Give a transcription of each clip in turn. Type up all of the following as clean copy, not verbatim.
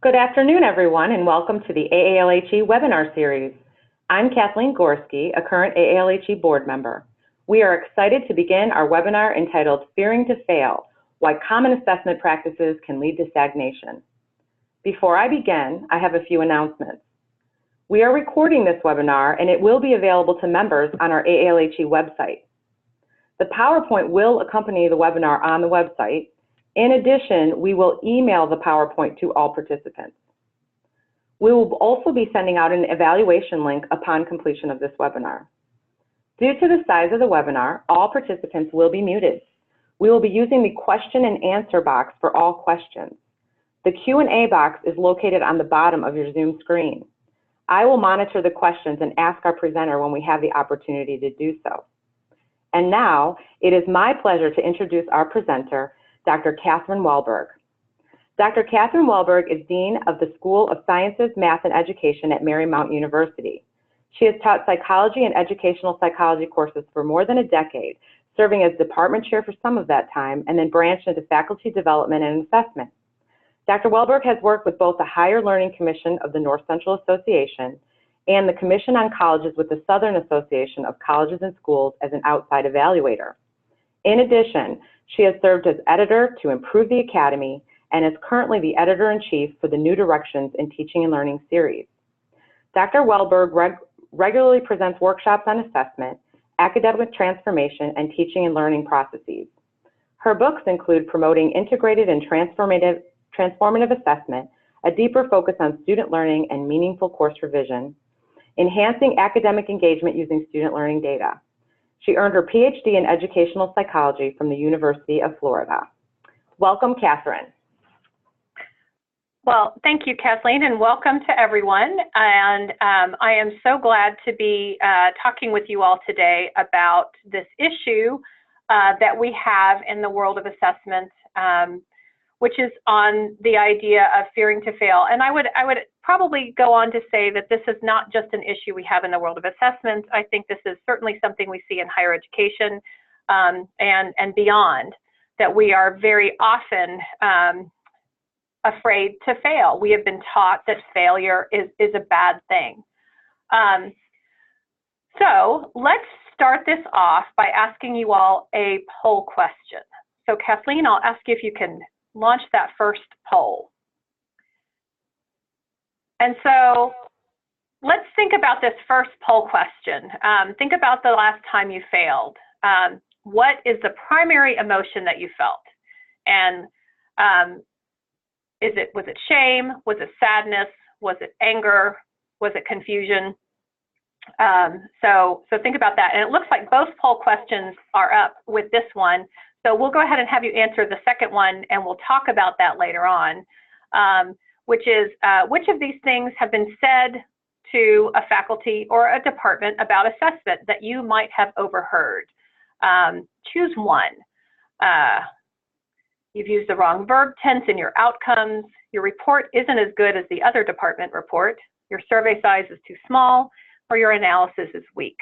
Good afternoon, everyone, and welcome to the AALHE webinar series. I'm Kathleen Gorski, a current AALHE board member. We are excited to begin our webinar entitled Fearing to Fail, Why Common Assessment Practices Can Lead to Stagnation. Before I begin, I have a few announcements. We are recording this webinar and it will be available to members on our AALHE website. The PowerPoint will accompany the webinar on the website. In addition, we will email the PowerPoint to all participants. We will also be sending out an evaluation link upon completion of this webinar. Due to the size of the webinar, all participants will be muted. We will be using the question and answer box for all questions. The Q&A box is located on the bottom of your Zoom screen. I will monitor the questions and ask our presenter when we have the opportunity to do so. And now, it is my pleasure to introduce our presenter, Dr. Catherine Welberg. Dr. Catherine Welberg is Dean of the School of Sciences, Math, and Education at Marymount University. She has taught psychology and educational psychology courses for more than a decade, serving as department chair for some of that time, and then branched into faculty development and assessment. Dr. Welberg has worked with both the Higher Learning Commission of the North Central Association and the Commission on Colleges with the Southern Association of Colleges and Schools as an outside evaluator. In addition, she has served as editor to Improve the Academy and is currently the editor-in-chief for the New Directions in Teaching and Learning series. Dr. Welberg regularly presents workshops on assessment, academic transformation, and teaching and learning processes. Her books include Promoting Integrated and Transformative Assessment, a deeper focus on student learning and meaningful course revision, Enhancing Academic Engagement Using Student Learning Data. She earned her PhD in educational psychology from the University of Florida. Welcome, Catherine. Well, thank you, Kathleen, and welcome to everyone. And I am so glad to be talking with you all today about this issue that we have in the world of assessment, which is on the idea of fearing to fail. And I would probably go on to say that this is not just an issue we have in the world of assessment. I think this is certainly something we see in higher education and beyond, that we are very often afraid to fail. We have been taught that failure is a bad thing. So let's start this off by asking you all a poll question. So Kathleen, I'll ask you if you can launch that first poll. And so let's think about this first poll question. Think about the last time you failed. What is the primary emotion that you felt? And was it shame? Was it sadness? Was it anger? Was it confusion? So think about that. And it looks like both poll questions are up with this one. So we'll go ahead and have you answer the second one, and we'll talk about that later on, which is which of these things have been said to a faculty or a department about assessment that you might have overheard? Choose one. You've used the wrong verb tense in your outcomes. Your report isn't as good as the other department report. Your survey size is too small, or your analysis is weak.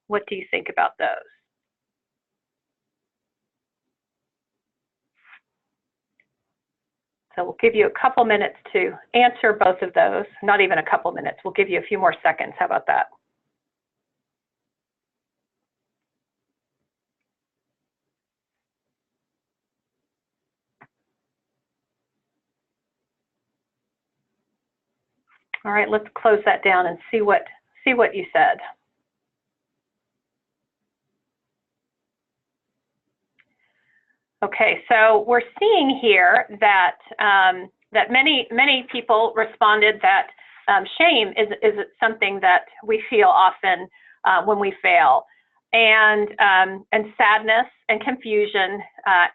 What do you think about those? So we'll give you a couple minutes to answer both of those. Not even a couple minutes. We'll give you a few more seconds. How about that? All right, let's close that down and see what you said. Okay, so we're seeing here that that many people responded that shame is something that we feel often when we fail, and sadness and confusion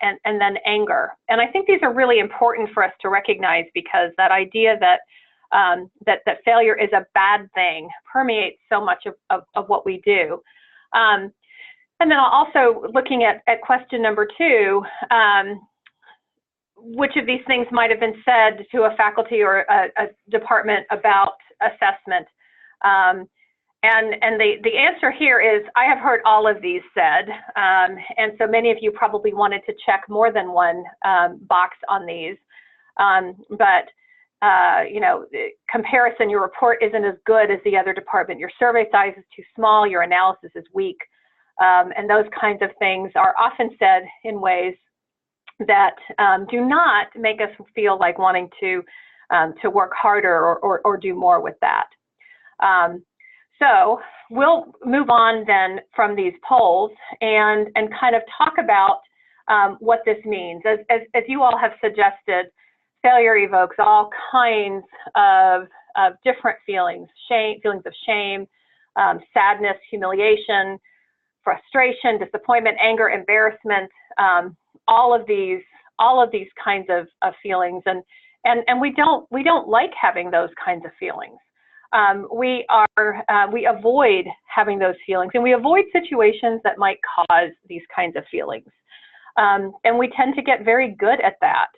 and then anger. And I think these are really important for us to recognize, because that idea that that failure is a bad thing permeates so much of what we do. And then also looking at question number 2, which of these things might have been said to a faculty or a department about assessment? And the answer here is, I have heard all of these said. And so many of you probably wanted to check more than one box on these. But comparison, your report isn't as good as the other department, your survey size is too small, your analysis is weak, and those kinds of things are often said in ways that do not make us feel like wanting to work harder or do more with that. So we'll move on then from these polls and kind of talk about what this means. As you all have suggested, failure evokes all kinds of different feelings, feelings of shame, sadness, humiliation, frustration, disappointment, anger, embarrassment, all of these kinds of feelings, and we don't like having those kinds of feelings. We avoid having those feelings, and we avoid situations that might cause these kinds of feelings. And we tend to get very good at that.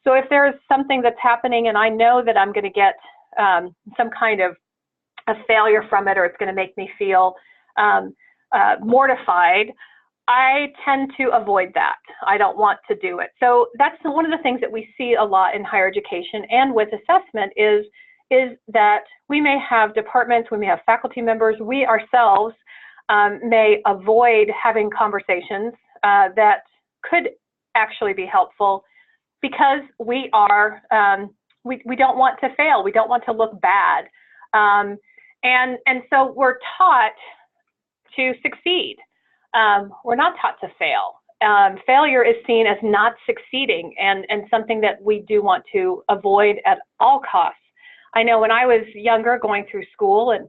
So if there's something that's happening and I know that I'm going to get some kind of a failure from it, or it's going to make me feel mortified, I tend to avoid that. I don't want to do it. So that's one of the things that we see a lot in higher education and with assessment is that we may have departments, we may have faculty members, we ourselves may avoid having conversations that could actually be helpful because we are, we don't want to fail, we don't want to look bad. And so we're taught to succeed. We're not taught to fail. Failure is seen as not succeeding and something that we do want to avoid at all costs. I know when I was younger going through school and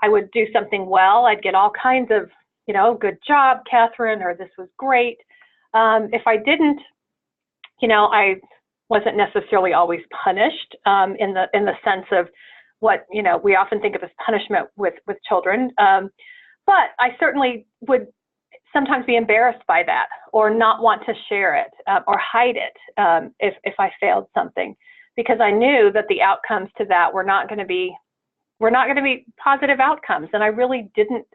I would do something well, I'd get all kinds of, good job, Catherine, or this was great. If I didn't, I wasn't necessarily always punished in the sense of what, we often think of as punishment with children. But I certainly would sometimes be embarrassed by that or not want to share it or hide it if I failed something, because I knew that the outcomes to that were not going to be positive outcomes, and I really didn't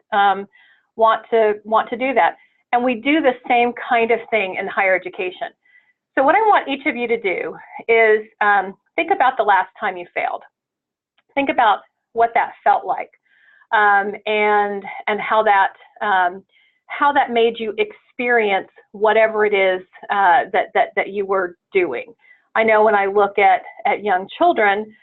want to do that. And we do the same kind of thing in higher education. So what I want each of you to do is think about the last time you failed. Think about what that felt like, and how that made you experience whatever it is that you were doing. I know when I look at young children,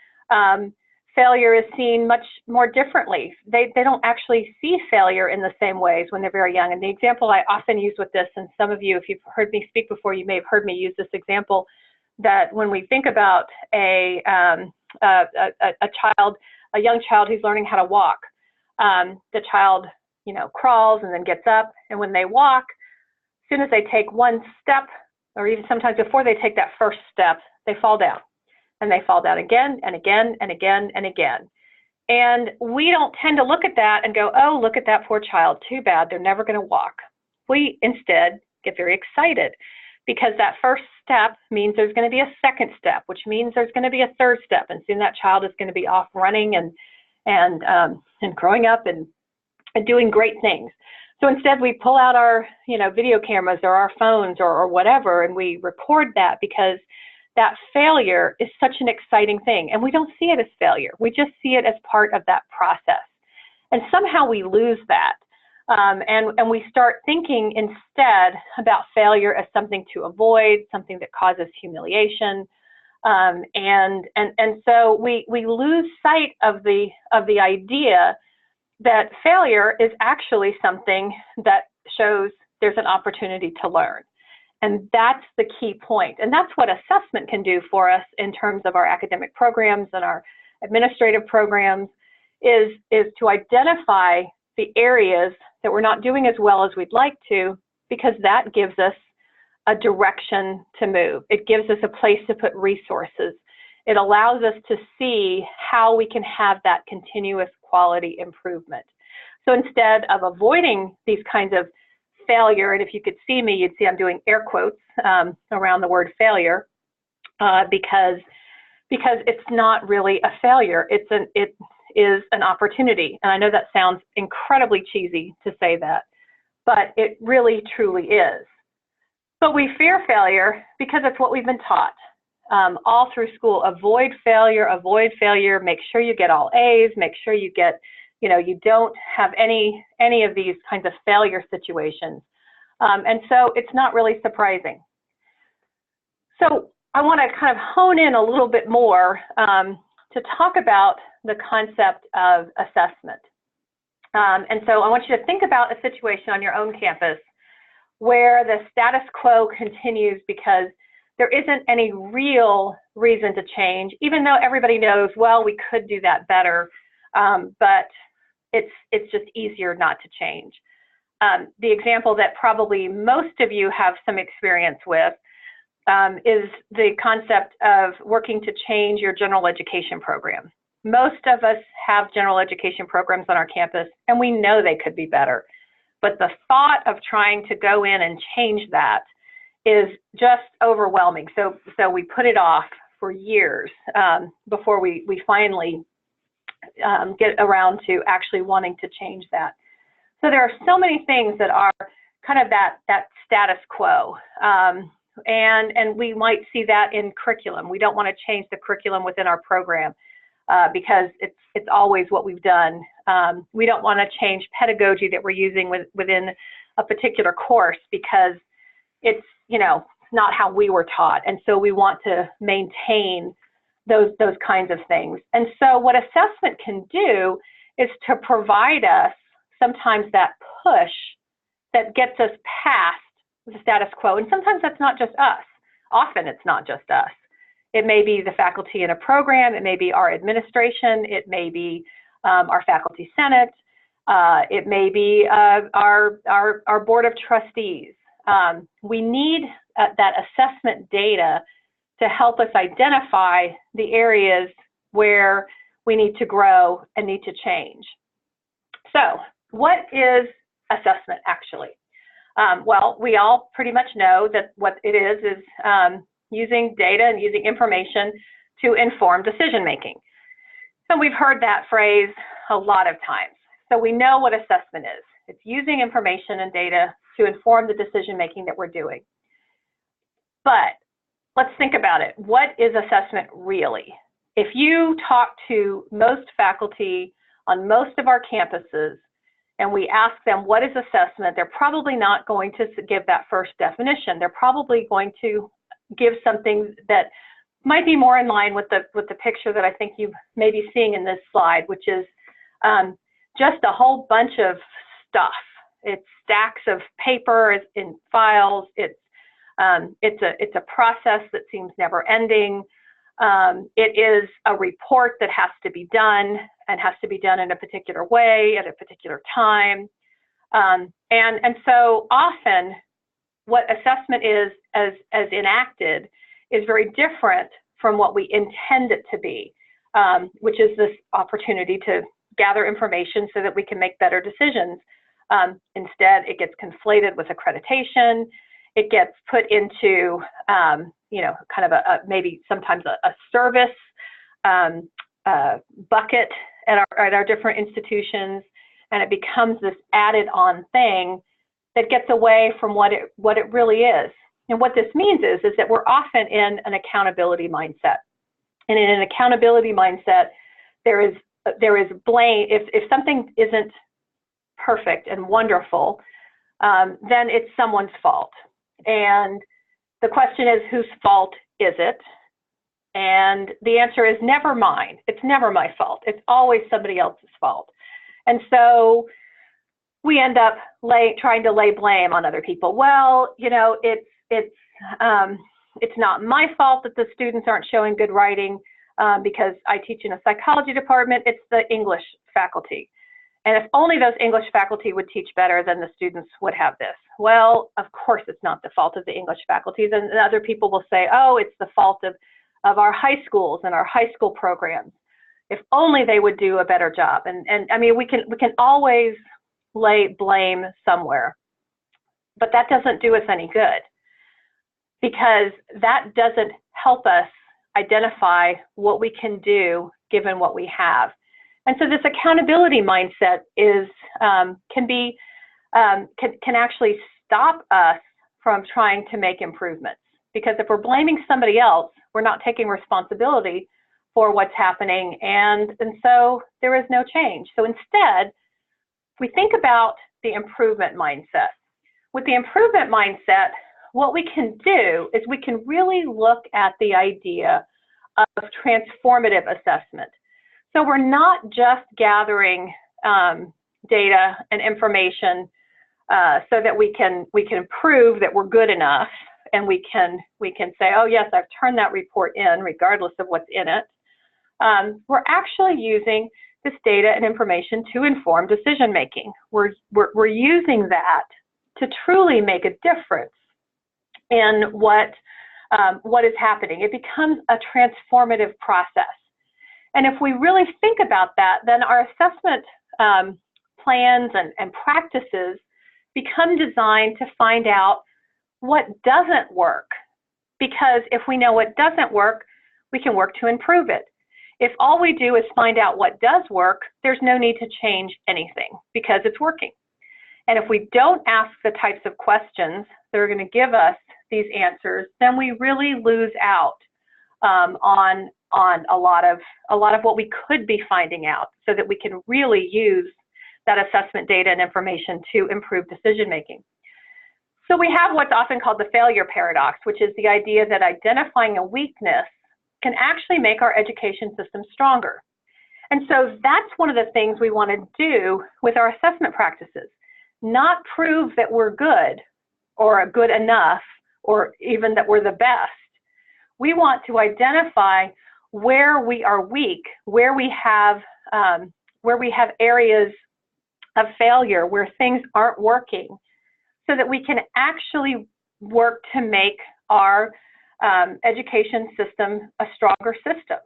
failure is seen much more differently. They don't actually see failure in the same ways when they're very young. And the example I often use with this, and some of you, if you've heard me speak before, you may have heard me use this example, that when we think about a young child who's learning how to walk, the child, crawls and then gets up, and when they walk, as soon as they take one step, or even sometimes before they take that first step, they fall down. And they fall down again and again and again and again. And we don't tend to look at that and go, oh, look at that poor child, too bad, they're never going to walk. We instead get very excited because that first step means there's going to be a second step, which means there's going to be a third step, and soon that child is going to be off running and growing up and doing great things. So instead we pull out our video cameras or our phones or whatever, and we record that because that failure is such an exciting thing, and we don't see it as failure. We just see it as part of that process. And somehow we lose that, and we start thinking instead about failure as something to avoid, something that causes humiliation, and so we lose sight of the idea that failure is actually something that shows there's an opportunity to learn. And that's the key point. And that's what assessment can do for us in terms of our academic programs and our administrative programs, is to identify the areas that we're not doing as well as we'd like to, because that gives us a direction to move. It gives us a place to put resources. It allows us to see how we can have that continuous quality improvement. So instead of avoiding these kinds of failure, and if you could see me, you'd see I'm doing air quotes around the word failure, because it's not really a failure. It is an opportunity. And I know that sounds incredibly cheesy to say that, but it really truly is. But we fear failure because it's what we've been taught. all through school. Avoid failure, make sure you get all A's, make sure you get, you don't have any of these kinds of failure situations. And so it's not really surprising. So I want to kind of hone in a little bit more to talk about the concept of assessment. And so I want you to think about a situation on your own campus where the status quo continues because there isn't any real reason to change, even though everybody knows, well, we could do that better, but it's just easier not to change. The example that probably most of you have some experience with is the concept of working to change your general education program. Most of us have general education programs on our campus, and we know they could be better. But the thought of trying to go in and change that is just overwhelming. So we put it off for years before we finally get around to actually wanting to change that. So there are so many things that are kind of that status quo. And we might see that in curriculum. We don't want to change the curriculum within our program because it's always what we've done. We don't want to change pedagogy that we're using within a particular course because it's not how we were taught. And so we want to maintain those kinds of things. And so what assessment can do is to provide us sometimes that push that gets us past the status quo. And sometimes that's not just us. Often it's not just us. It may be the faculty in a program. It may be our administration. It may be our faculty senate. It may be our board of trustees. We need that assessment data to help us identify the areas where we need to grow and need to change. So what is assessment actually? Well, we all pretty much know that what it is using data and using information to inform decision making. So we've heard that phrase a lot of times. So we know what assessment is. It's using information and data to inform the decision making that we're doing. But let's think about it. What is assessment really? If you talk to most faculty on most of our campuses and we ask them what is assessment, they're probably not going to give that first definition. They're probably going to give something that might be more in line with the picture that I think you may be seeing in this slide, which is just a whole bunch of stuff. It's stacks of paper in files. It's a process that seems never ending. It is a report that has to be done and has to be done in a particular way at a particular time. And so often what assessment is as enacted is very different from what we intend it to be, which is this opportunity to gather information so that we can make better decisions. Instead, it gets conflated with accreditation. It gets put into, kind of maybe sometimes a service bucket at our different institutions, and it becomes this added on thing that gets away from what it really is. And what this means is that we're often in an accountability mindset. And in an accountability mindset, there is blame. If something isn't perfect and wonderful, then it's someone's fault. And the question is, whose fault is it? And the answer is never mine. It's never my fault. It's always somebody else's fault. And so we end up trying to lay blame on other people. Well, it's not my fault that the students aren't showing good writing because I teach in a psychology department. It's the English faculty. And if only those English faculty would teach better, then the students would have this. Well, of course, it's not the fault of the English faculties. And other people will say, oh, it's the fault of our high schools and our high school programs. If only they would do a better job. And I mean, we can always lay blame somewhere, but that doesn't do us any good because that doesn't help us identify what we can do given what we have. And so this accountability mindset can actually stop us from trying to make improvements, because if we're blaming somebody else, We're not taking responsibility for what's happening, and so there is no change. So instead, we think about the improvement mindset. With the improvement mindset, what we can do is we can really look at the idea of transformative assessment. So we're not just gathering data and information so that we can prove that we're good enough, and we can say, oh yes, I've turned that report in regardless of what's in it. We're actually using this data and information to inform decision making. We're using that to truly make a difference in what is happening. It becomes a transformative process. And if we really think about that, then our assessment plans and practices become designed to find out what doesn't work. Because if we know what doesn't work, we can work to improve it. If all we do is find out what does work, there's no need to change anything because it's working. And if we don't ask the types of questions that are going to give us these answers, then we really lose out on a lot of what we could be finding out, so that we can really use that assessment data and information to improve decision making. So we have what's often called the failure paradox, which is the idea that identifying a weakness can actually make our education system stronger. And so that's one of the things we want to do with our assessment practices. Not prove that we're good or good enough or even that we're the best. We want to identify where we are weak, where we have areas of failure, where things aren't working, so that we can actually work to make our education system a stronger system.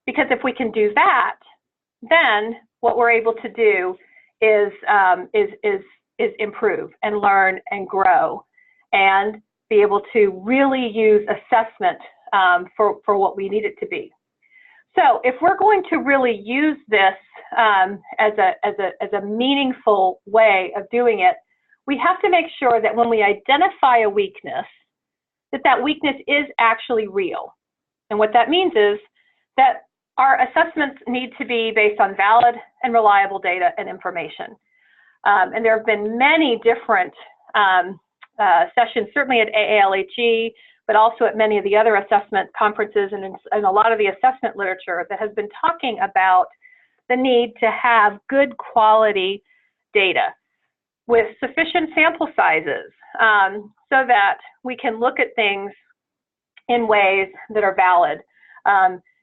Because if we can do that, then what we're able to do is improve and learn and grow, and be able to really use assessment for what we need it to be. So if we're going to really use this as a meaningful way of doing it, we have to make sure that when we identify a weakness, that weakness is actually real. And what that means is that our assessments need to be based on valid and reliable data and information. And there have been many different sessions, certainly at AALHE, but also at many of the other assessment conferences and a lot of the assessment literature that has been talking about the need to have good quality data with sufficient sample sizes so that we can look at things in ways that are valid,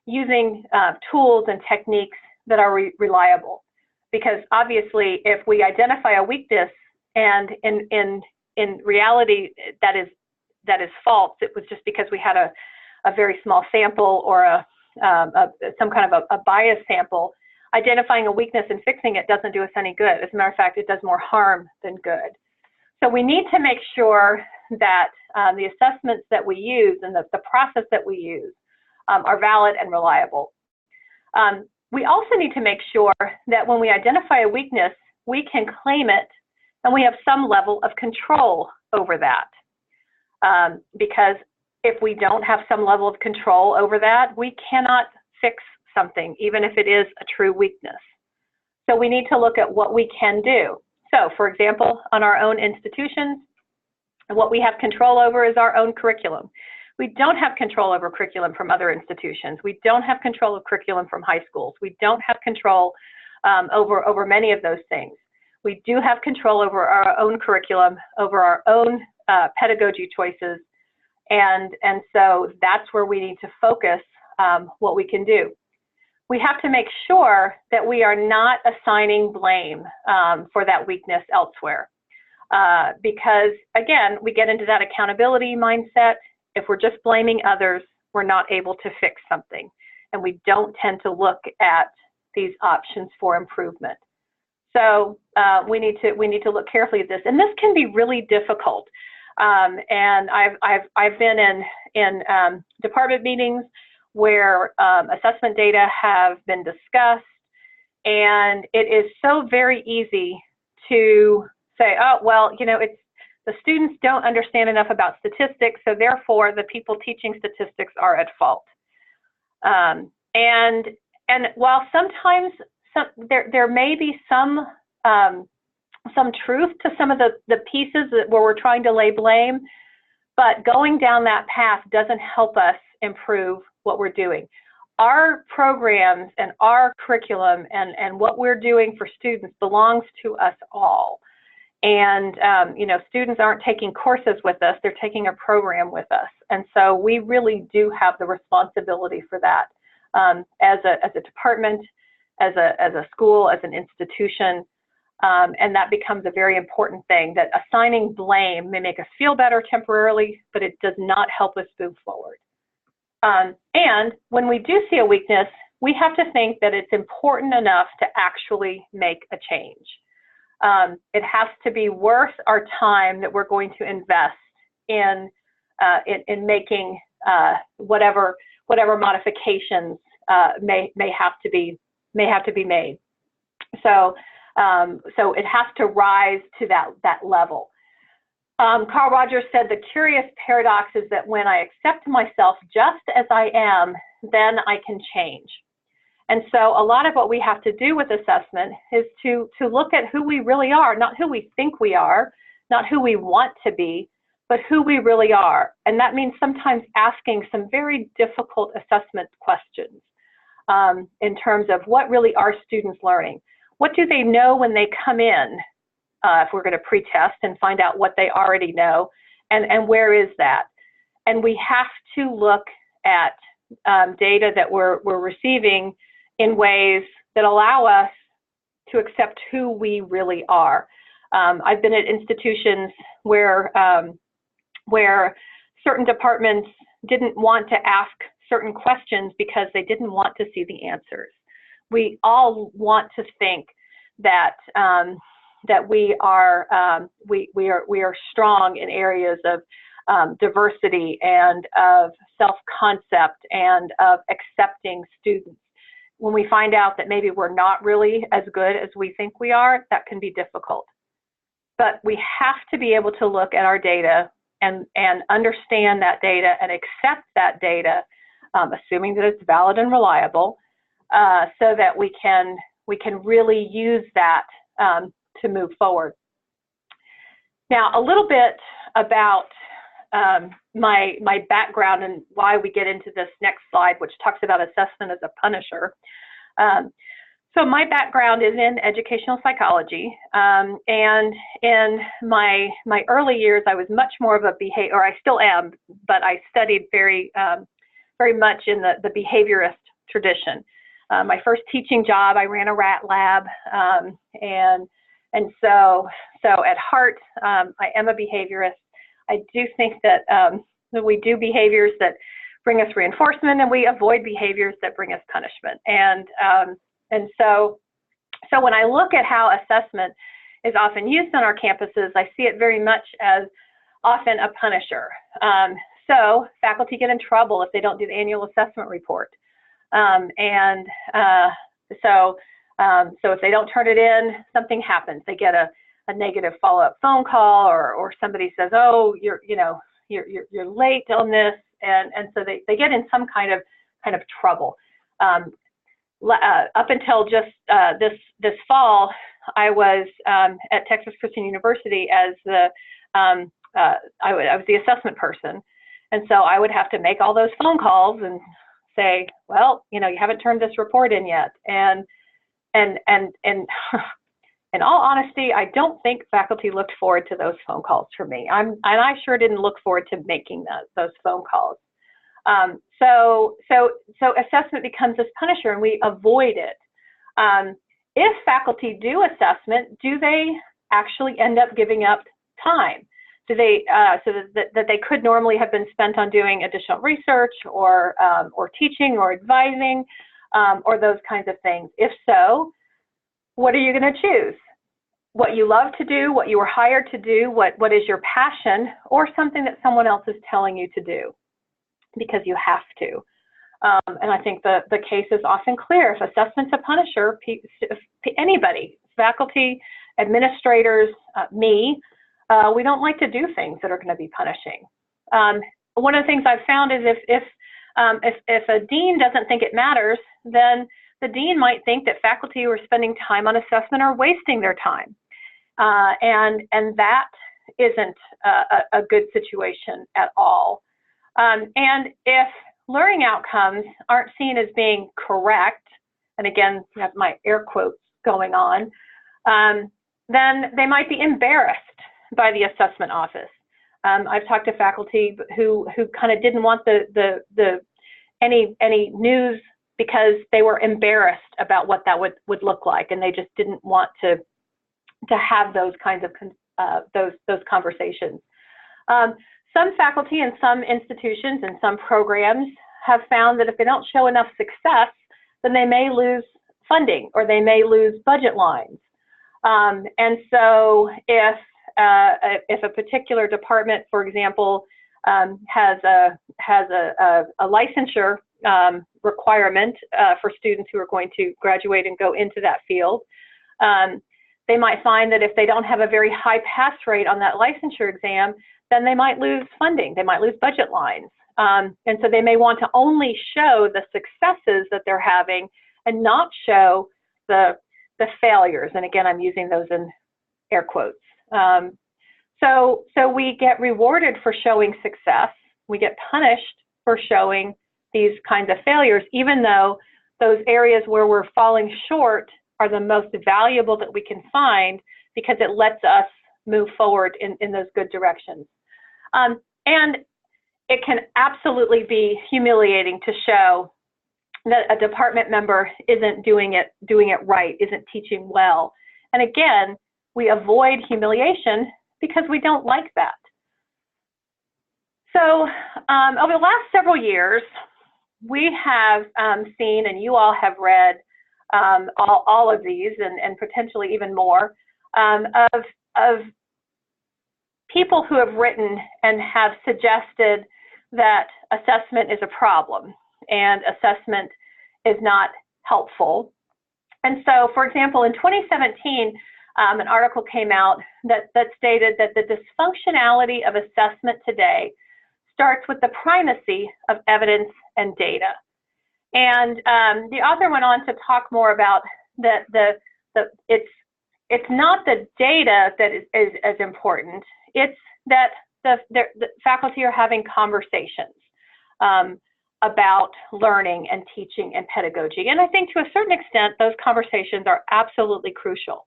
using tools and techniques that are reliable. Because obviously, if we identify a weakness and in reality that is false, it was just because we had a very small sample or some kind of a biased sample, identifying a weakness and fixing it doesn't do us any good. As a matter of fact, it does more harm than good. So we need to make sure that the assessments that we use and the process that we use are valid and reliable. We also need to make sure that when we identify a weakness, we can claim it and we have some level of control over that. Because if we don't have some level of control over that, we cannot fix something, even if it is a true weakness. So we need to look at what we can do. So, for example, on our own institutions, what we have control over is our own curriculum. We don't have control over curriculum from other institutions. We don't have control of curriculum from high schools. We don't have control over many of those things. We do have control over our own curriculum, over our own pedagogy choices, and so that's where we need to focus what we can do. We have to make sure that we are not assigning blame for that weakness elsewhere. Because, again, we get into that accountability mindset. If we're just blaming others, we're not able to fix something. And we don't tend to look at these options for improvement. So we need to look carefully at this. And this can be really difficult. And I've been in department meetings where assessment data have been discussed, and it is so very easy to say, oh, well, you know, The students don't understand enough about statistics, so therefore the people teaching statistics are at fault. And while sometimes there may be some truth to some of the pieces where we're trying to lay blame, but going down that path doesn't help us improve what we're doing. Our programs and our curriculum and what we're doing for students belongs to us all. And, you know, students aren't taking courses with us, they're taking a program with us. And so we really do have the responsibility for that as a department, as a school, as an institution. And that becomes a very important thing, that assigning blame may make us feel better temporarily, but it does not help us move forward. And when we do see a weakness, we have to think that it's important enough to actually make a change. It has to be worth our time that we're going to invest in making whatever modifications may have to be made. So it has to rise to that level. Carl Rogers said the curious paradox is that when I accept myself just as I am, then I can change. And so a lot of what we have to do with assessment is to look at who we really are, not who we think we are, not who we want to be, but who we really are. And that means sometimes asking some very difficult assessment questions in terms of what really are students learning. What do they know when they come in, if we're going to pre-test and find out what they already know, and where is that? And we have to look at data that we're receiving in ways that allow us to accept who we really are. I've been at institutions where certain departments didn't want to ask certain questions because they didn't want to see the answers. We all want to think that that we are strong in areas of diversity and of self-concept and of accepting students. When we find out that maybe we're not really as good as we think we are, that can be difficult. But we have to be able to look at our data and understand that data and accept that data, assuming that it's valid and reliable, so that we can really use that to move forward. Now, a little bit about my background and why we get into this next slide, which talks about assessment as a punisher. So my background is in educational psychology, and in my early years, I was much more of a behavior, or I still am, but I studied very much in the behaviorist tradition. My first teaching job, I ran a rat lab, and so at heart, I am a behaviorist. I do think that we do behaviors that bring us reinforcement, and we avoid behaviors that bring us punishment. And so when I look at how assessment is often used on our campuses, I see it very much as often a punisher. So faculty get in trouble if they don't do the annual assessment report. So if they don't turn it in, something happens. They get a negative follow-up phone call, or somebody says, "Oh, you're late on this," and so they get in some kind of trouble. Up until just this fall, I was at Texas Christian University as I was the assessment person, and so I would have to make all those phone calls and say, "Well, you haven't turned this report in yet," and in all honesty, I don't think faculty looked forward to those phone calls for me. And I sure didn't look forward to making those phone calls. So assessment becomes this punisher, and we avoid it. If faculty do assessment, do they actually end up giving up time? Do they so that they could normally have been spent on doing additional research or teaching or advising or those kinds of things? If so, what are you going to choose? What you love to do, what you were hired to do, what is your passion, or something that someone else is telling you to do because you have to. And I think the case is often clear. If assessment's a punisher, anybody, faculty, administrators, me, we don't like to do things that are going to be punishing. One of the things I've found is if a dean doesn't think it matters, then the dean might think that faculty who are spending time on assessment are wasting their time. And that isn't a good situation at all. And if learning outcomes aren't seen as being correct, and again, I have my air quotes going on, then they might be embarrassed by the assessment office. I've talked to faculty who kind of didn't want any news because they were embarrassed about what that would look like, and they just didn't want to have those kinds of those conversations. Some faculty in some institutions and some programs have found that if they don't show enough success, then they may lose funding or they may lose budget lines. And so if a particular department, for example, has a licensure requirement for students who are going to graduate and go into that field, they might find that if they don't have a very high pass rate on that licensure exam, then they might lose funding, they might lose budget lines. And so they may want to only show the successes that they're having and not show the failures. And again, I'm using those in air quotes. So we get rewarded for showing success. We get punished for showing these kinds of failures, even though those areas where we're falling short are the most valuable that we can find because it lets us move forward in those good directions. And it can absolutely be humiliating to show that a department member isn't doing it right, isn't teaching well. And again, we avoid humiliation because we don't like that. So over the last several years, we have seen, and you all have read all of these and potentially even more, of people who have written and have suggested that assessment is a problem and assessment is not helpful. And so, for example, in 2017, an article came out that stated that the dysfunctionality of assessment today starts with the primacy of evidence and data. And the author went on to talk more about that it's not the data that is as important, it's that the faculty are having conversations about learning and teaching and pedagogy. And I think to a certain extent, those conversations are absolutely crucial.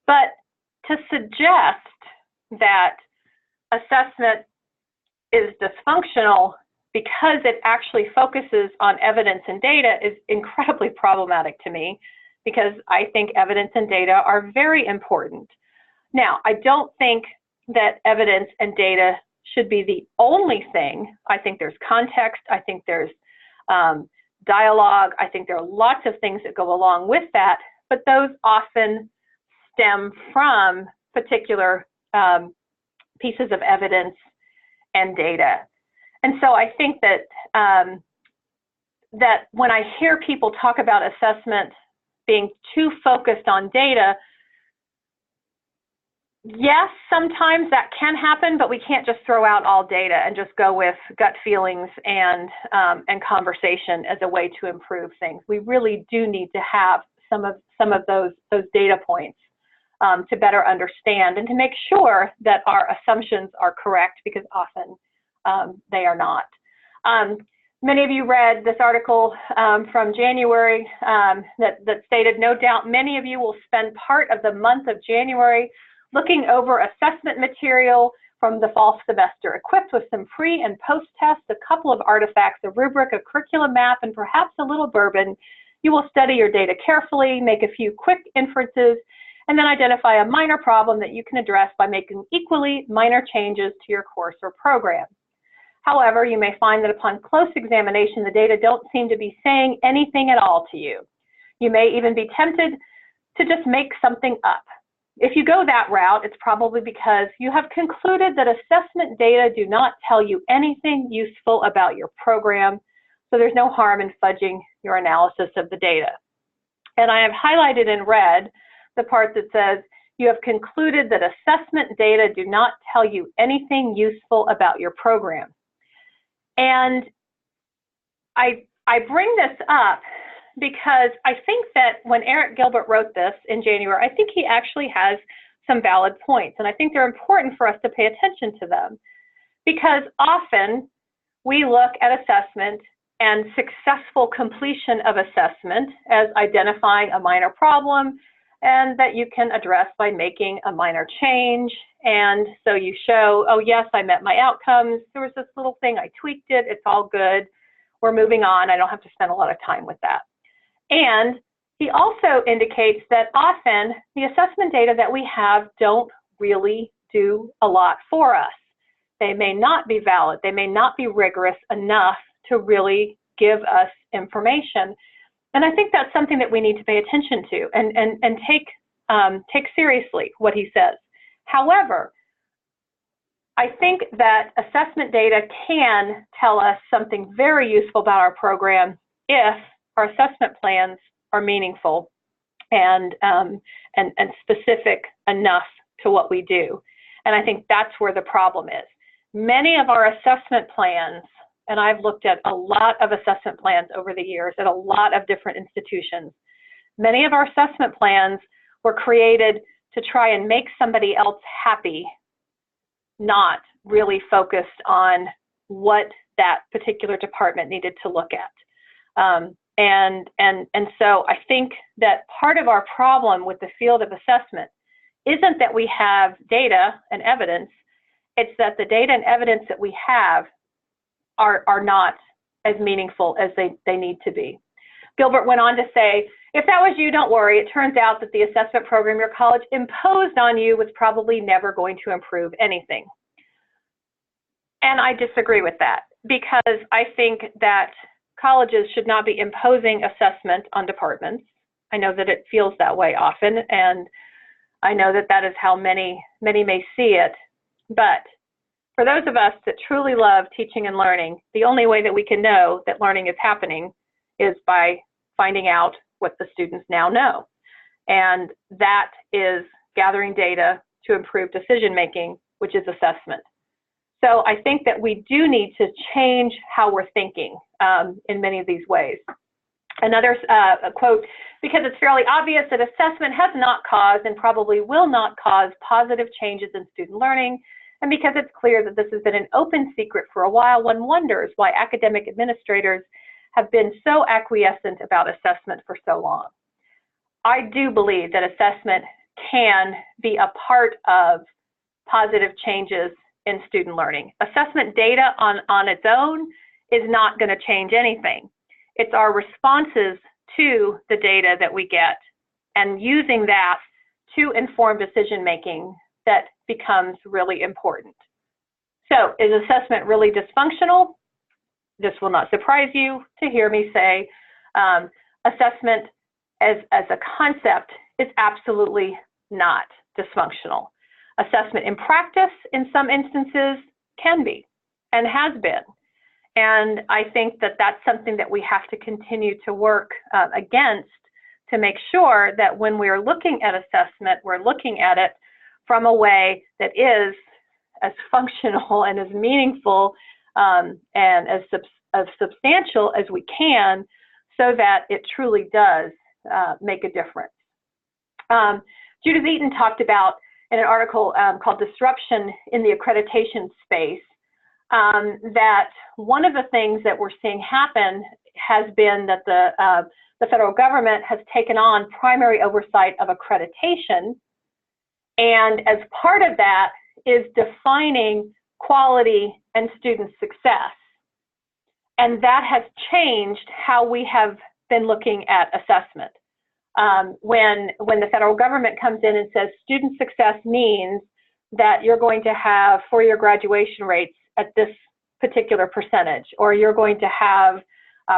But to suggest that assessment is dysfunctional because it actually focuses on evidence and data is incredibly problematic to me, because I think evidence and data are very important. Now, I don't think that evidence and data should be the only thing. I think there's context, I think there's dialogue, I think there are lots of things that go along with that, but those often stem from particular pieces of evidence and data. And so I think that that when I hear people talk about assessment being too focused on data, yes, sometimes that can happen, but we can't just throw out all data and just go with gut feelings and conversation as a way to improve things. We really do need to have some of those data points to better understand and to make sure that our assumptions are correct, because often they are not. Many of you read this article from January that stated, no doubt many of you will spend part of the month of January looking over assessment material from the fall semester, equipped with some pre and post tests, a couple of artifacts, a rubric, a curriculum map, and perhaps a little bourbon. You will study your data carefully, make a few quick inferences, and then identify a minor problem that you can address by making equally minor changes to your course or program. However, you may find that upon close examination, the data don't seem to be saying anything at all to you. You may even be tempted to just make something up. If you go that route, it's probably because you have concluded that assessment data do not tell you anything useful about your program, so there's no harm in fudging your analysis of the data. And I have highlighted in red the part that says, you have concluded that assessment data do not tell you anything useful about your program. And I bring this up because I think that when Eric Gilbert wrote this in January, I think he actually has some valid points, and I think they're important for us to pay attention to them, because often we look at assessment and successful completion of assessment as identifying a minor problem and that you can address by making a minor change. And so you show, oh yes, I met my outcomes. There was this little thing, I tweaked it, it's all good. We're moving on. I don't have to spend a lot of time with that. And he also indicates that often the assessment data that we have don't really do a lot for us. They may not be valid. They may not be rigorous enough to really give us information. And I think that's something that we need to pay attention to and take seriously what he says. However, I think that assessment data can tell us something very useful about our program if our assessment plans are meaningful and specific enough to what we do. And I think that's where the problem is. Many of our assessment plans, and I've looked at a lot of assessment plans over the years at a lot of different institutions, many of our assessment plans were created to try and make somebody else happy, not really focused on what that particular department needed to look at. And so I think that part of our problem with the field of assessment isn't that we have data and evidence, it's that the data and evidence that we have are not as meaningful as they need to be. Gilbert went on to say, if that was you, don't worry. It turns out that the assessment program your college imposed on you was probably never going to improve anything. And I disagree with that, because I think that colleges should not be imposing assessment on departments. I know that it feels that way often, and I know that that is how many may see it. But for those of us that truly love teaching and learning, the only way that we can know that learning is happening is by finding out what the students now know. And that is gathering data to improve decision making, which is assessment. So I think that we do need to change how we're thinking in many of these ways. Another quote, because it's fairly obvious that assessment has not caused and probably will not cause positive changes in student learning, and because it's clear that this has been an open secret for a while, one wonders why academic administrators have been so acquiescent about assessment for so long. I do believe that assessment can be a part of positive changes in student learning. Assessment data on its own is not going to change anything. It's our responses to the data that we get and using that to inform decision making that becomes really important. So is assessment really dysfunctional? This will not surprise you to hear me say assessment as a concept is absolutely not dysfunctional. Assessment in practice, in some instances, can be and has been. And I think that that's something that we have to continue to work against to make sure that when we're looking at assessment, we're looking at it from a way that is as functional and as meaningful and as substantial as we can, so that it truly does make a difference. Judith Eaton talked about in an article called Disruption in the Accreditation Space, that one of the things that we're seeing happen has been that the federal government has taken on primary oversight of accreditation, and as part of that is defining quality and student success. And that has changed how we have been looking at assessment. When the federal government comes in and says student success means that you're going to have four-year graduation rates at this particular percentage, or you're going to have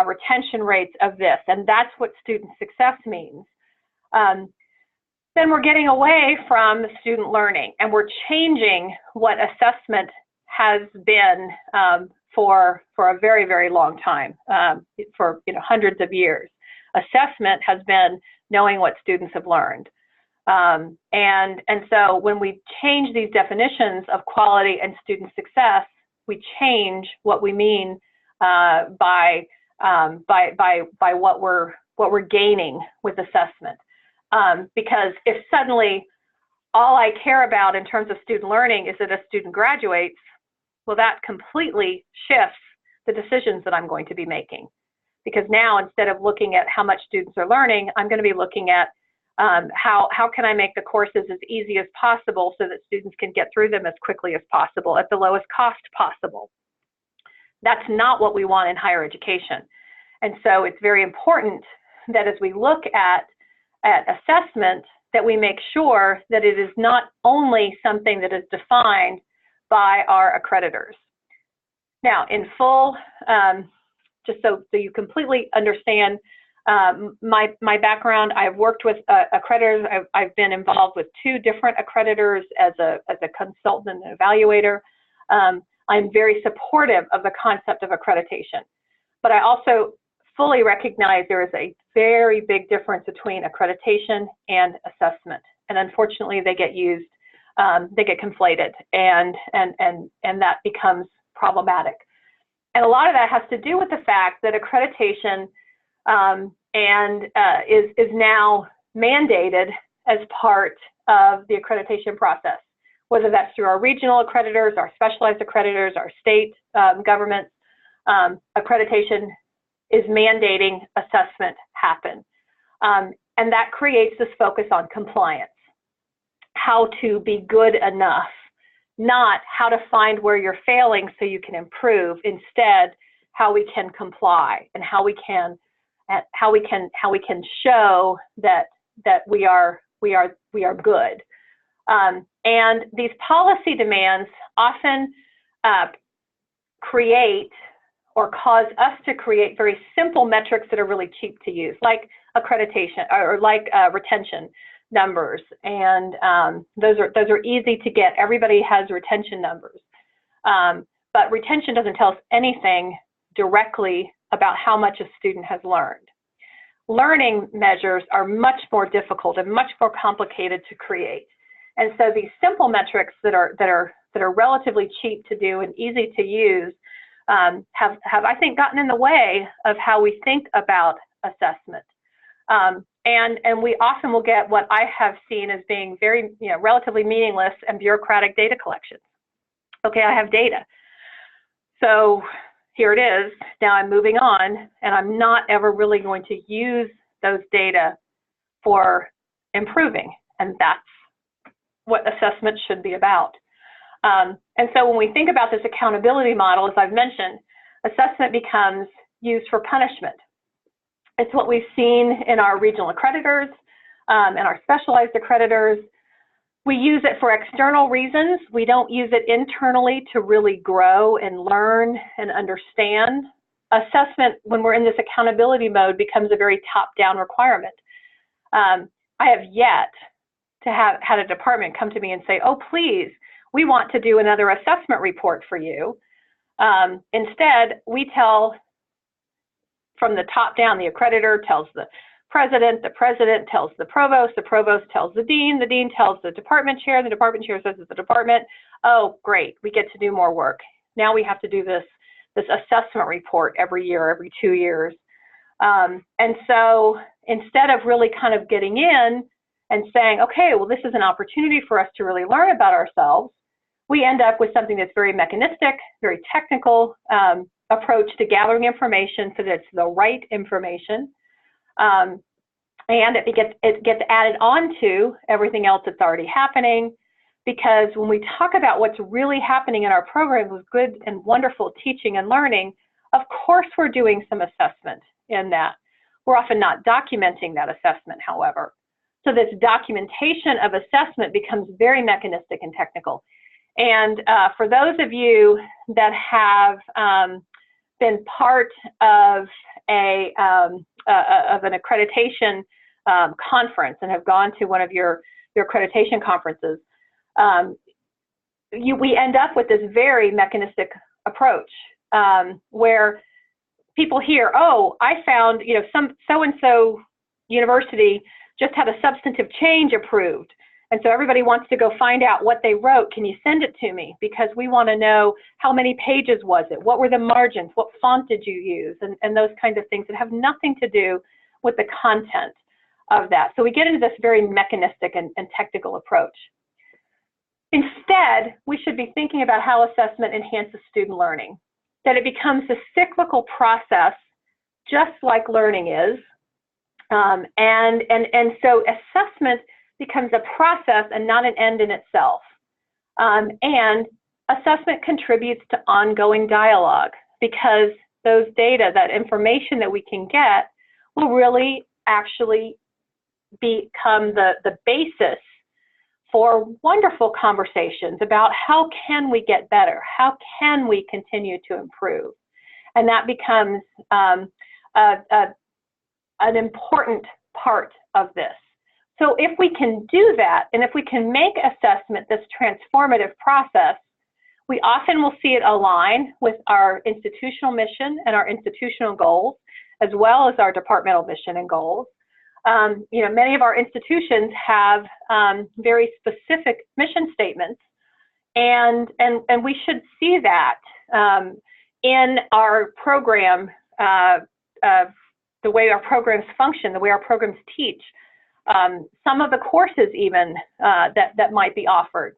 retention rates of this, and that's what student success means, then we're getting away from student learning, and we're changing what assessment has been for a very, very long time, for hundreds of years. Assessment has been knowing what students have learned. And so when we change these definitions of quality and student success, we change what we mean by what we're gaining with assessment. Because if suddenly all I care about in terms of student learning is that a student graduates, well, that completely shifts the decisions that I'm going to be making. Because now, instead of looking at how much students are learning, I'm going to be looking at how can I make the courses as easy as possible so that students can get through them as quickly as possible at the lowest cost possible. That's not what we want in higher education. And so it's very important that as we look at assessment, that we make sure that it is not only something that is defined by our accreditors. Now, in full, just so you completely understand my background, I've worked with accreditors. I've been involved with 2 different accreditors as a consultant and evaluator. I'm very supportive of the concept of accreditation, but I also fully recognize there is a very big difference between accreditation and assessment, and unfortunately, they get used, they get conflated, and that becomes problematic. And a lot of that has to do with the fact that accreditation is now mandated as part of the accreditation process, whether that's through our regional accreditors, our specialized accreditors, our state governments. Accreditation is mandating assessment happen. And that creates this focus on compliance, how to be good enough, not how to find where you're failing so you can improve. Instead, how we can comply and how we can show that we are good. And these policy demands often create or cause us to create very simple metrics that are really cheap to use, like accreditation or like retention numbers, and those are easy to get. Everybody has retention numbers, but retention doesn't tell us anything directly about how much a student has learned. Learning measures are much more difficult and much more complicated to create, and so these simple metrics that are relatively cheap to do and easy to use have I think gotten in the way of how we think about assessment. And we often will get what I have seen as being very, relatively meaningless and bureaucratic data collection. Okay, I have data. So here it is. Now I'm moving on, and I'm not ever really going to use those data for improving. And that's what assessment should be about. And so when we think about this accountability model, as I've mentioned, assessment becomes used for punishment. It's what we've seen in our regional accreditors and our specialized accreditors. We use it for external reasons. We don't use it internally to really grow and learn and understand. Assessment, when we're in this accountability mode, becomes a very top-down requirement. I have yet to have had a department come to me and say, oh, please, we want to do another assessment report for you. Instead, we tell from the top down, the accreditor tells the president tells the provost tells the dean tells the department chair says to the department, oh, great, we get to do more work. Now we have to do this assessment report every year, every 2 years. And so instead of really kind of getting in and saying, okay, well, this is an opportunity for us to really learn about ourselves, we end up with something that's very mechanistic, very technical approach to gathering information so that it's the right information. And it gets added on to everything else that's already happening, because when we talk about what's really happening in our program with good and wonderful teaching and learning, of course we're doing some assessment in that. We're often not documenting that assessment, however. So this documentation of assessment becomes very mechanistic and technical. And for those of you that have been part of an accreditation conference and have gone to one of your accreditation conferences, we end up with this very mechanistic approach where people hear, oh, I found, some so-and-so university just had a substantive change approved. And so everybody wants to go find out what they wrote. Can you send it to me? Because we want to know how many pages was it? What were the margins? What font did you use? And those kinds of things that have nothing to do with the content of that. So we get into this very mechanistic and technical approach. Instead, we should be thinking about how assessment enhances student learning, that it becomes a cyclical process, just like learning is. And so assessment becomes a process and not an end in itself. And assessment contributes to ongoing dialogue, because those data, that information that we can get, will really actually become the basis for wonderful conversations about how can we get better, how can we continue to improve. And that becomes an important part of this. So if we can do that, and if we can make assessment this transformative process, we often will see it align with our institutional mission and our institutional goals, as well as our departmental mission and goals. You know, many of our institutions have very specific mission statements, and we should see that in our program, the way our programs function, the way our programs teach, some of the courses even that might be offered.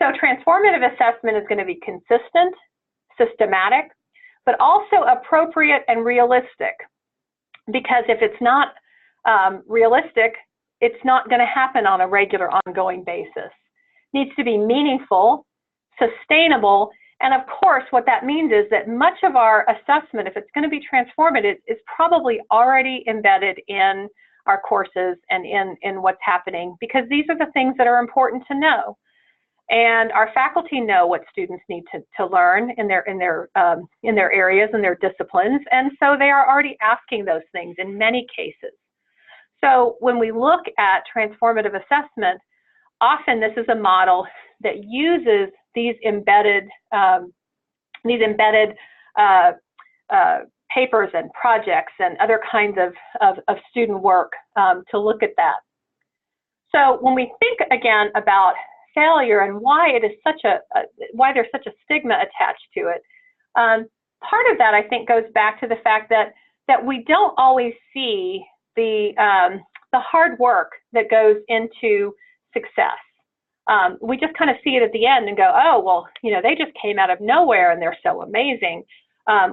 So transformative assessment is going to be consistent, systematic, but also appropriate and realistic, because if it's not realistic, it's not going to happen on a regular, ongoing basis. It needs to be meaningful, sustainable, and of course, what that means is that much of our assessment, if it's going to be transformative, is probably already embedded in our courses and in what's happening, because these are the things that are important to know. And our faculty know what students need to learn in their areas and their disciplines, and so they are already asking those things in many cases. So when we look at transformative assessment, often this is a model that uses these embedded papers and projects and other kinds of student work to look at that. So when we think again about failure and why it is why there's such a stigma attached to it, part of that I think goes back to the fact that we don't always see the hard work that goes into success. We just kind of see it at the end and go, oh, well, you know, they just came out of nowhere and they're so amazing.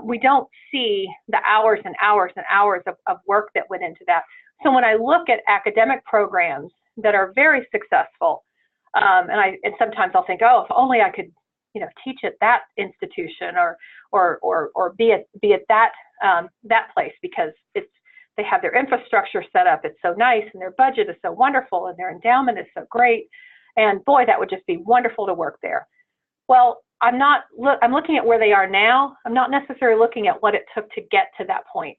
We don't see the hours and hours and hours of work that went into that. So when I look at academic programs that are very successful, and sometimes I'll think, oh, if only I could, you know, teach at that institution or be at that place, because they have their infrastructure set up, it's so nice, and their budget is so wonderful, and their endowment is so great, and boy, that would just be wonderful to work there. Well, I'm looking at where they are now. I'm not necessarily looking at what it took to get to that point.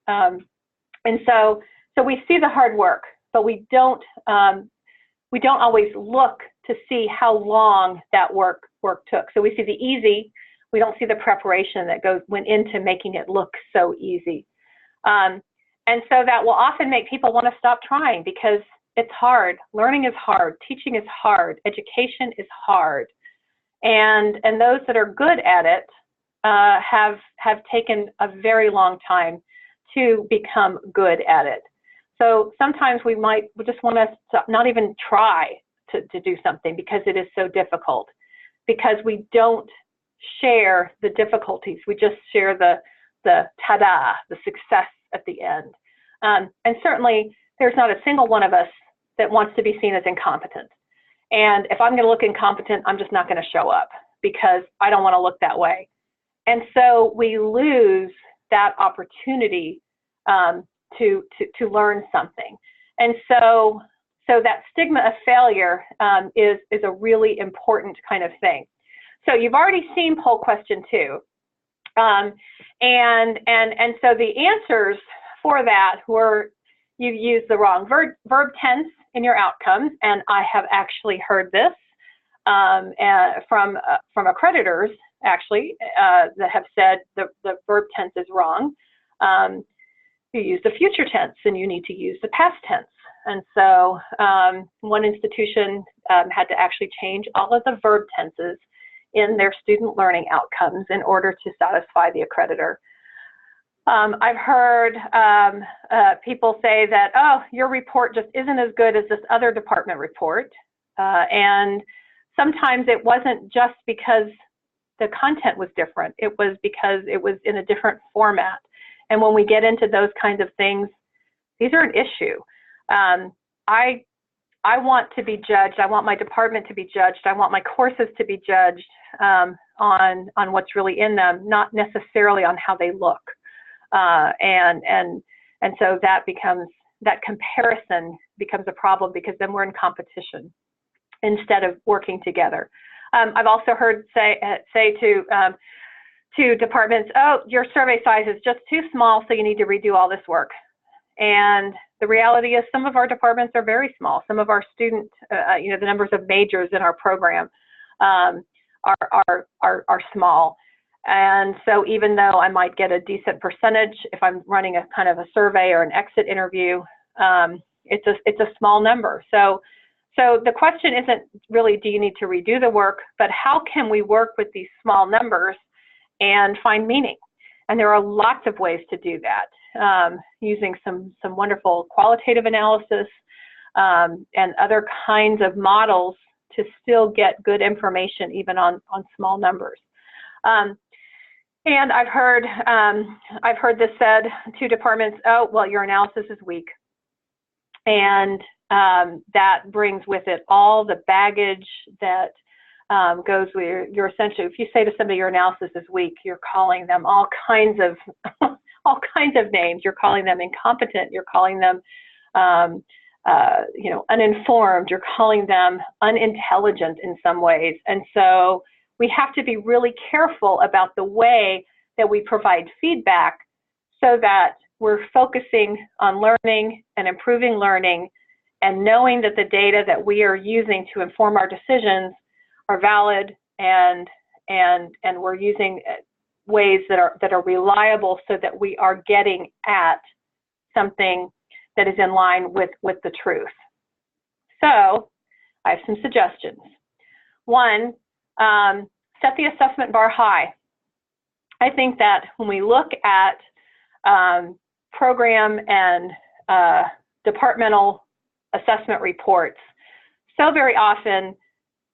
And so we see the hard work, but we don't always look to see how long that work took. So we see the easy, we don't see the preparation that went into making it look so easy. And so that will often make people want to stop trying, because it's hard. Learning is hard. Teaching is hard. Education is hard. And those that are good at it have taken a very long time to become good at it. So sometimes we just want to not even try to do something because it is so difficult, because we don't share the difficulties. We just share the ta-da, the success at the end. And certainly there's not a single one of us that wants to be seen as incompetent. And if I'm going to look incompetent, I'm just not going to show up, because I don't want to look that way. And so we lose that opportunity to learn something. And so that stigma of failure is a really important kind of thing. So you've already seen poll question 2. And so the answers for that were, you've used the wrong verb tense in your outcomes, and I have actually heard this from accreditors, actually, that have said the verb tense is wrong. you use the future tense and you need to use the past tense. And so one institution had to actually change all of the verb tenses in their student learning outcomes in order to satisfy the accreditor. I've heard people say that, oh, your report just isn't as good as this other department report. And sometimes it wasn't just because the content was different. It was because it was in a different format. And when we get into those kinds of things, these are an issue. I want to be judged. I want my department to be judged. I want my courses to be judged on what's really in them, not necessarily on how they look. And so that comparison becomes a problem, because then we're in competition instead of working together. I've also heard say to departments, oh, your survey size is just too small, so you need to redo all this work. And the reality is some of our departments are very small. Some of our student, the numbers of majors in our program are small. And so even though I might get a decent percentage, if I'm running a kind of a survey or an exit interview, it's a small number. So the question isn't really, do you need to redo the work, but how can we work with these small numbers and find meaning? And there are lots of ways to do that, using some wonderful qualitative analysis and other kinds of models to still get good information even on small numbers. And I've heard this said to departments, oh, well, your analysis is weak. And that brings with it all the baggage that goes with your essentially, if you say to somebody your analysis is weak, you're calling them all kinds of names. You're calling them incompetent. You're calling them uninformed. You're calling them unintelligent in some ways. And so we have to be really careful about the way that we provide feedback so that we're focusing on learning and improving learning, and knowing that the data that we are using to inform our decisions are valid, and we're using ways that are reliable, so that we are getting at something that is in line with the truth. So I have some suggestions. One, set the assessment bar high. I think that when we look at program and departmental assessment reports, so very often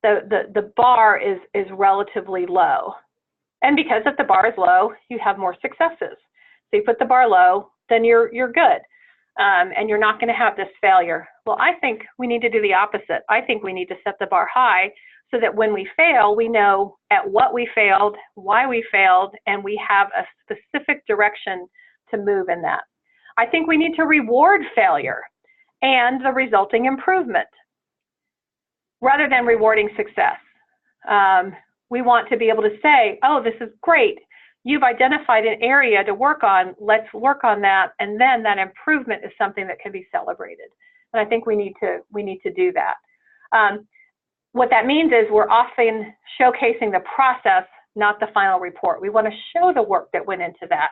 the bar is relatively low. And because if the bar is low, you have more successes. So you put the bar low, then you're good. And you're not going to have this failure. Well, I think we need to do the opposite. I think we need to set the bar high, so that when we fail, we know at what we failed, why we failed, and we have a specific direction to move in that. I think we need to reward failure and the resulting improvement, rather than rewarding success. We want to be able to say, oh, this is great. You've identified an area to work on. Let's work on that. And then that improvement is something that can be celebrated. And I think we need to do that. What that means is we're often showcasing the process, not the final report. We want to show the work that went into that,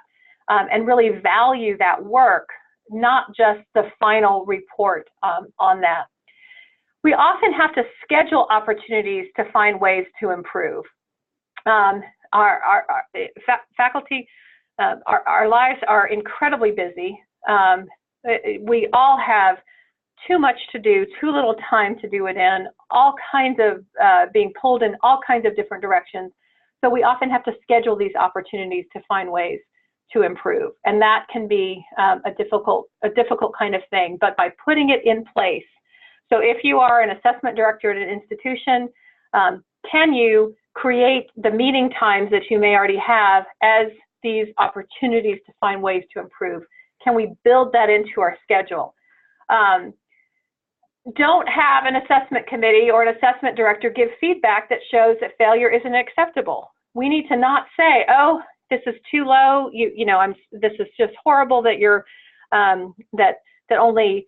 and really value that work, not just the final report on that. We often have to schedule opportunities to find ways to improve. Our faculty, our lives are incredibly busy. We all have too much to do, too little time to do it in, all kinds of being pulled in all kinds of different directions. So we often have to schedule these opportunities to find ways to improve. And that can be a difficult kind of thing, but by putting it in place. So if you are an assessment director at an institution, can you create the meeting times that you may already have as these opportunities to find ways to improve? Can we build that into our schedule? Don't have an assessment committee or an assessment director give feedback that shows that failure isn't acceptable. We need to not say, oh, this is too low. This is just horrible that you're that only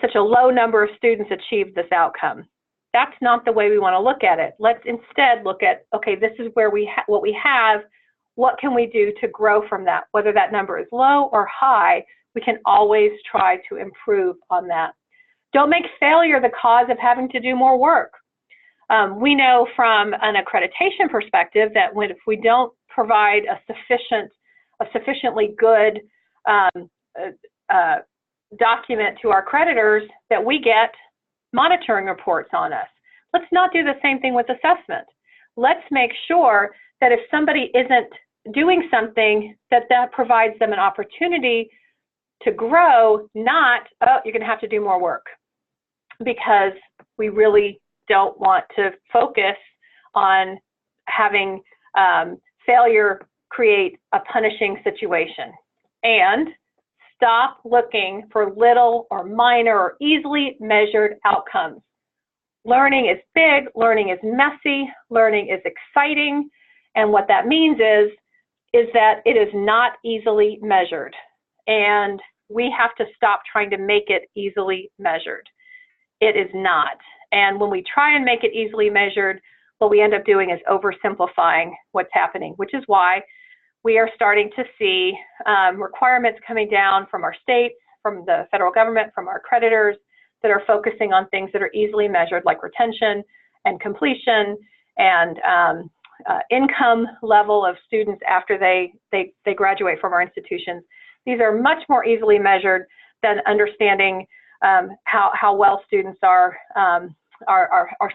such a low number of students achieved this outcome. That's not the way we want to look at it. Let's instead look at, okay, this is where what we have. What can we do to grow from that? Whether that number is low or high, We can always try to improve on that. Don't make failure the cause of having to do more work. We know from an accreditation perspective that if we don't provide a sufficiently good document to our creditors, that we get monitoring reports on us. Let's not do the same thing with assessment. Let's make sure that if somebody isn't doing something, that provides them an opportunity to grow, not, oh, you're going to have to do more work, because we really don't want to focus on having failure create a punishing situation. And stop looking for little or minor or easily measured outcomes. Learning is big, learning is messy, learning is exciting, and what that means is that it is not easily measured, and we have to stop trying to make it easily measured. It is not, and when we try and make it easily measured, what we end up doing is oversimplifying what's happening, which is why we are starting to see requirements coming down from our states, from the federal government, from our creditors, that are focusing on things that are easily measured, like retention and completion and income level of students after they graduate from our institutions. These are much more easily measured than understanding how well students are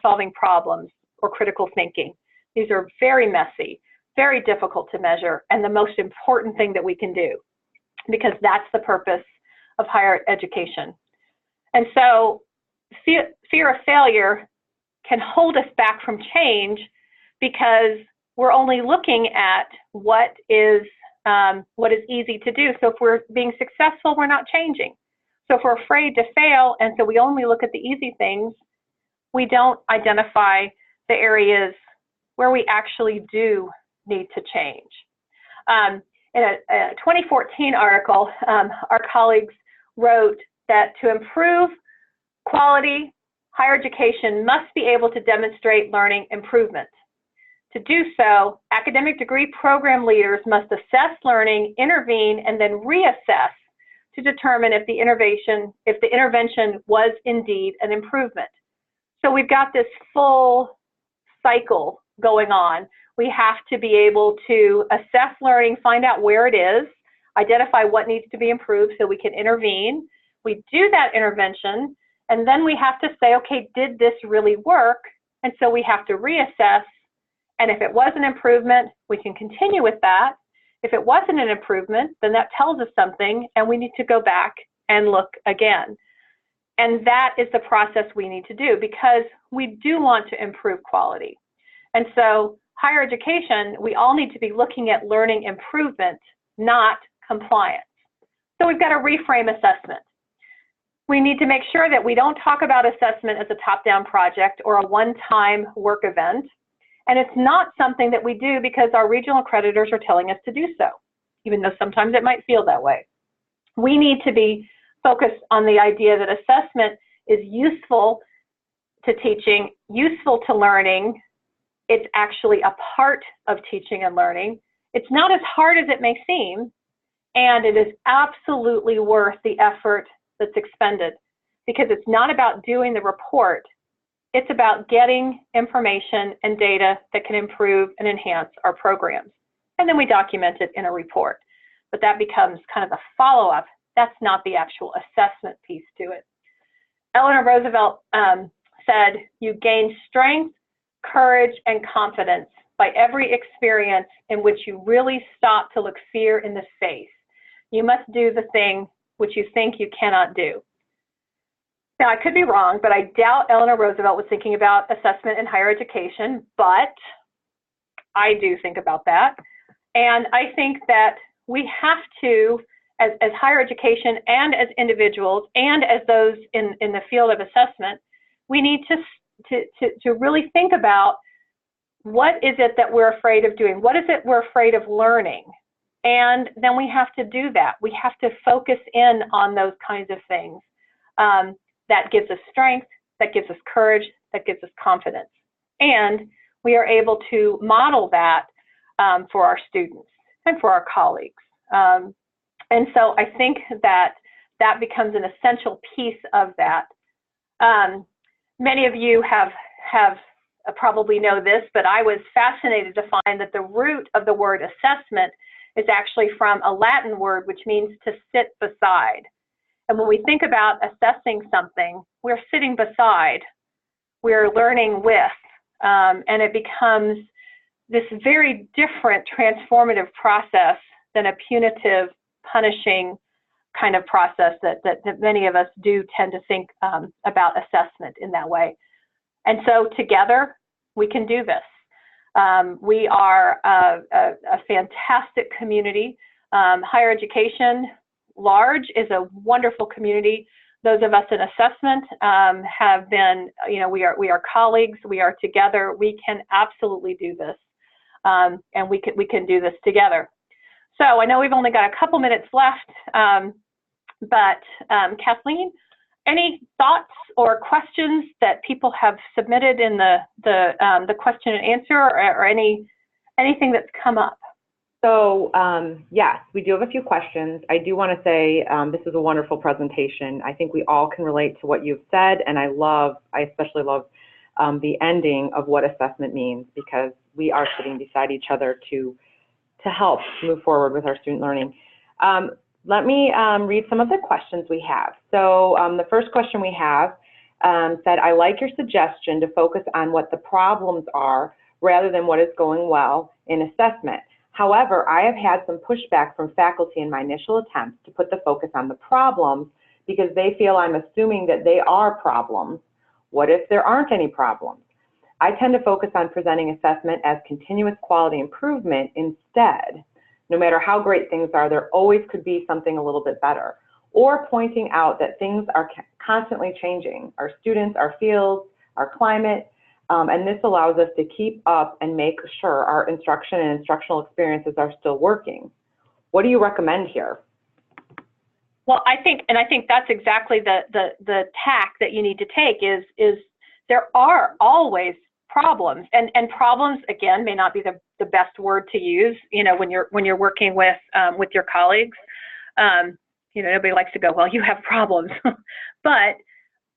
solving problems or critical thinking. These are very messy, very difficult to measure, and the most important thing that we can do, because that's the purpose of higher education. And so fear of failure can hold us back from change, because we're only looking at what is easy to do. So if we're being successful, we're not changing. So if we're afraid to fail, and so we only look at the easy things, we don't identify the areas where we actually do need to change. In a 2014 article, our colleagues wrote that to improve quality, higher education must be able to demonstrate learning improvement. To do so, academic degree program leaders must assess learning, intervene, and then reassess to determine if the intervention was indeed an improvement. So we've got this full cycle going on. We have to be able to assess learning, find out where it is, identify what needs to be improved so we can intervene. We do that intervention, and then we have to say, okay, did this really work? And so we have to reassess, and if it was an improvement, we can continue with that. If it wasn't an improvement, then that tells us something, and we need to go back and look again. And that is the process we need to do, because we do want to improve quality. And so higher education, we all need to be looking at learning improvement, not compliance. So we've got to reframe assessment. We need to make sure that we don't talk about assessment as a top-down project or a one-time work event. And it's not something that we do because our regional accreditors are telling us to do so, even though sometimes it might feel that way. We need to be focused on the idea that assessment is useful to teaching, useful to learning. It's actually a part of teaching and learning. It's not as hard as it may seem, and it is absolutely worth the effort that's expended, because it's not about doing the report. It's about getting information and data that can improve and enhance our programs. And then we document it in a report. But that becomes kind of the follow-up. That's not the actual assessment piece to it. Eleanor Roosevelt said, "You gain strength, courage, and confidence by every experience in which you really stop to look fear in the face. You must do the thing which you think you cannot do." Now, I could be wrong, but I doubt Eleanor Roosevelt was thinking about assessment in higher education, but I do think about that. And I think that we have to, as higher education and as individuals and as those in the field of assessment, we need to really think about, what is it that we're afraid of doing? What is it we're afraid of learning? And then we have to do that. We have to focus in on those kinds of things. That gives us strength, that gives us courage, that gives us confidence. And we are able to model that for our students and for our colleagues. And so I think that that becomes an essential piece of that. Many of you have probably know this, but I was fascinated to find that the root of the word assessment is actually from a Latin word, which means to sit beside. And when we think about assessing something, we're sitting beside, we're learning with, and it becomes this very different transformative process than a punitive, punishing kind of process that many of us do tend to think about assessment in that way. And so together, we can do this. We are a fantastic community. Higher education, large, is a wonderful community. Those of us in assessment have been, we are colleagues. We are together. We can absolutely do this, and we can do this together. So I know we've only got a couple minutes left, but Kathleen, any thoughts or questions that people have submitted in the question and answer, or anything that's come up? So yes, we do have a few questions. I do want to say this is a wonderful presentation. I think we all can relate to what you've said, and I especially love the ending of what assessment means, because we are sitting beside each other to help move forward with our student learning. Let me read some of the questions we have. So the first question we have said, I like your suggestion to focus on what the problems are rather than what is going well in assessment. However, I have had some pushback from faculty in my initial attempts to put the focus on the problems because they feel I'm assuming that they are problems. What if there aren't any problems? I tend to focus on presenting assessment as continuous quality improvement instead. No matter how great things are, there always could be something a little bit better. Or pointing out that things are constantly changing, our students, our fields, our climate, and this allows us to keep up and make sure our instruction and instructional experiences are still working. What do you recommend here? Well, I think that's exactly the tack that you need to take is there are always problems, and problems, again, may not be the best word to use, when you're working with your colleagues. Nobody likes to go, well, you have problems, but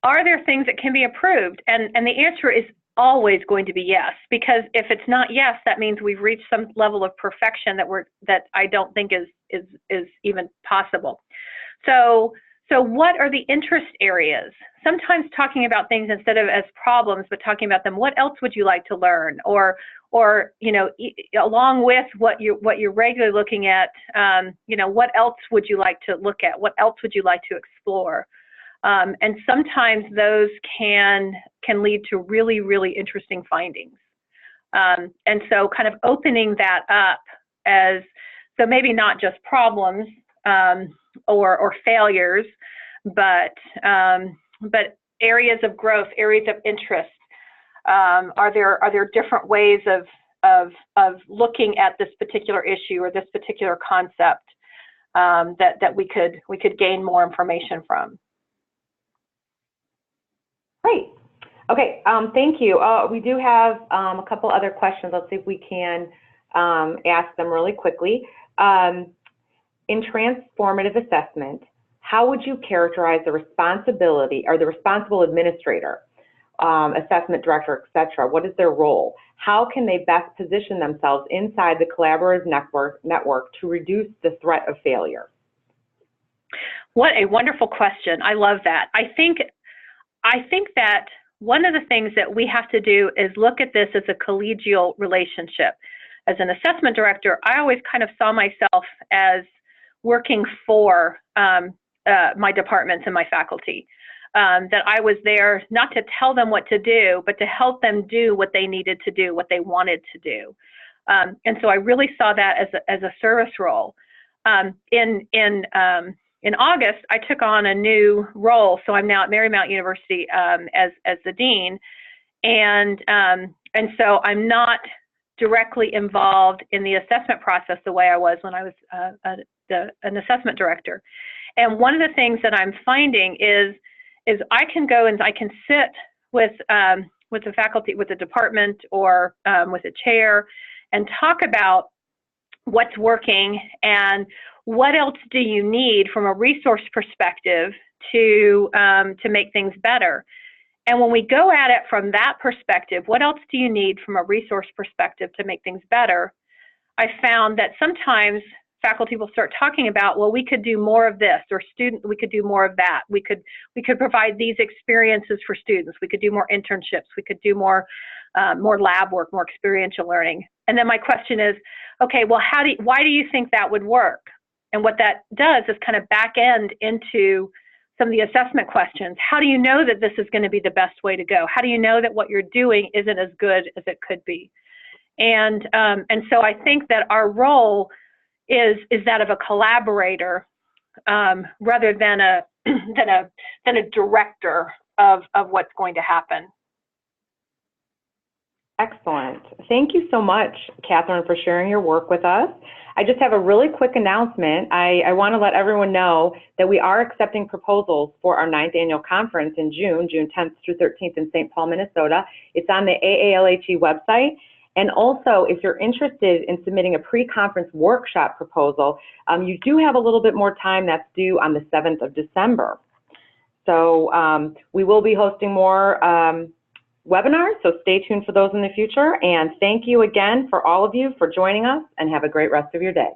are there things that can be improved? And the answer is always going to be yes, because if it's not yes, that means we've reached some level of perfection that I don't think is even possible. So what are the interest areas? Sometimes talking about things instead of as problems, but talking about them, what else would you like to learn? Or along with what you're regularly looking at, what else would you like to look at? What else would you like to explore? And sometimes those can lead to really, really interesting findings. And so kind of opening that up as, so maybe not just problems, or failures, but areas of growth, areas of interest. Are there different ways of looking at this particular issue or this particular concept that we could gain more information from? Great. Okay. Thank you. We do have a couple other questions. Let's see if we can ask them really quickly. In transformative assessment, how would you characterize the responsibility or the responsible administrator, assessment director, etc.? What is their role? How can they best position themselves inside the collaborative network to reduce the threat of failure? What a wonderful question. I love that. I think that one of the things that we have to do is look at this as a collegial relationship. As an assessment director, I always kind of saw myself as working for my departments and my faculty, that I was there not to tell them what to do, but to help them do what they needed to do, what they wanted to do. And so I really saw that as a service role. In August, I took on a new role, so I'm now at Marymount University as the dean, and so I'm not directly involved in the assessment process the way I was when I was an assessment director. And one of the things that I'm finding is I can go and I can sit with the faculty, with the department, or with a chair, and talk about what's working, and what else do you need from a resource perspective to make things better. And when we go at it from that perspective, what else do you need from a resource perspective to make things better? I found that sometimes faculty will start talking about, well, we could do more of this, or we could do more of that. We could provide these experiences for students. We could do more internships. We could do more lab work, more experiential learning. And then my question is, okay, well, why do you think that would work? And what that does is kind of back end into some of the assessment questions. How do you know that this is going to be the best way to go? How do you know that what you're doing isn't as good as it could be? And so I think that our role is that of a collaborator rather than a director of what's going to happen. Excellent. Thank you so much, Catherine, for sharing your work with us. I just have a really quick announcement. I want to let everyone know that we are accepting proposals for our 9th annual conference in June 10th through 13th in St. Paul, Minnesota. It's on the AALHE website. And also, if you're interested in submitting a pre-conference workshop proposal, you do have a little bit more time. That's due on the 7th of December. So we will be hosting more webinars, so stay tuned for those in the future. And thank you again for all of you for joining us, and have a great rest of your day.